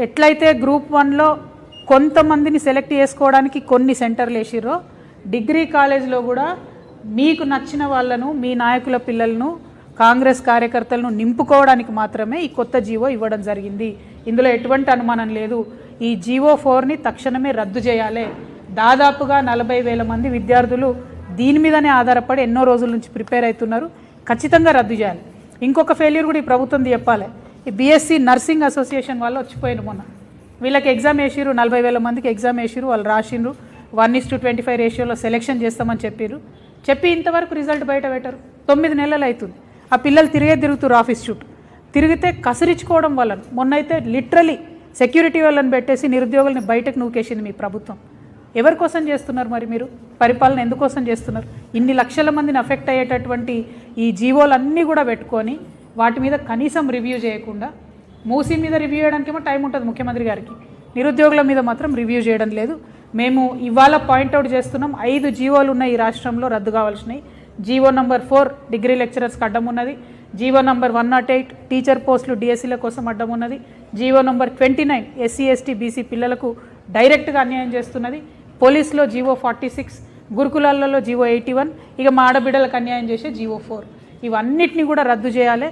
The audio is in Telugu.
ఎట్లయితే గ్రూప్ 1లో కొంతమందిని సెలెక్ట్ చేసుకోవడానికి కొన్ని సెంటర్లు వేసిర్రో డిగ్రీ కాలేజ్లో కూడా మీకు నచ్చిన వాళ్ళను మీ నాయకుల పిల్లలను కాంగ్రెస్ కార్యకర్తలను నింపుకోవడానికి మాత్రమే ఈ కొత్త జీవో ఇవ్వడం జరిగింది. ఇందులో ఎటువంటి అనుమానం లేదు. ఈ జీవో 4ని తక్షణమే రద్దు చేయాలి. దాదాపుగా 40,000 మంది విద్యార్థులు దీని మీదనే ఆధారపడి ఎన్నో రోజుల నుంచి ప్రిపేర్ అవుతున్నారు. ఖచ్చితంగా రద్దు చేయాలి. ఇంకొక ఫెయిల్యూర్ కూడా ఈ ప్రభుత్వం చెప్పాలి. ఈ బీఎస్సీ నర్సింగ్ అసోసియేషన్ వాళ్ళు వచ్చిపోయిన మొన్న వీళ్ళకి ఎగ్జామ్ వేసిరు, 40,000 మందికి ఎగ్జామ్ వేసిరు, వాళ్ళు రాసిండ్రు, 1:25 రేషియోలో సెలెక్షన్ చేస్తామని చెప్పి ఇంతవరకు రిజల్ట్ బయట పెట్టరు. 9 నెలలు అవుతుంది. ఆ పిల్లలు తిరుగుతారు ఆఫీస్ చుట్టూ. తిరిగితే కసిరించుకోవడం వల్ల మొన్నైతే లిటరలీ సెక్యూరిటీ వాళ్ళని పెట్టేసి నిరుద్యోగుల్ని బయటకు నూకేసింది మీ ప్రభుత్వం. ఎవరి కోసం చేస్తున్నారు మరి మీరు పరిపాలన? ఎందుకోసం చేస్తున్నారు? ఇన్ని లక్షల మందిని అఫెక్ట్ అయ్యేటటువంటి ఈ జీవోలన్నీ కూడా పెట్టుకొని వాటి మీద కనీసం రివ్యూ చేయకుండా, మూసీ మీద రివ్యూ చేయడానికేమో టైం ఉంటుంది ముఖ్యమంత్రి గారికి, నిరుద్యోగుల మీద మాత్రం రివ్యూ చేయడం లేదు. మేము ఇవాళ పాయింట్అవుట్ చేస్తున్నాం. 5 జీవోలు ఉన్నాయి ఈ రాష్ట్రంలో రద్దు కావాల్సినవి. జీవో నంబర్ 4 డిగ్రీ లెక్చరర్స్కి అడ్డం ఉన్నది. జీవో నంబర్ 108 టీచర్ పోస్టులు డిఎస్సీల కోసం అడ్డం ఉన్నది. GO number 29 SC ST BC పిల్లలకు డైరెక్ట్గా అన్యాయం చేస్తున్నది. పోలీసులో జీవో 46, గురుకులాలలో జీవో 81, ఇక మా ఆడబిడ్డలకు అన్యాయం చేసే జీవో 4. ఇవన్నిటిని కూడా రద్దు చేయాలి.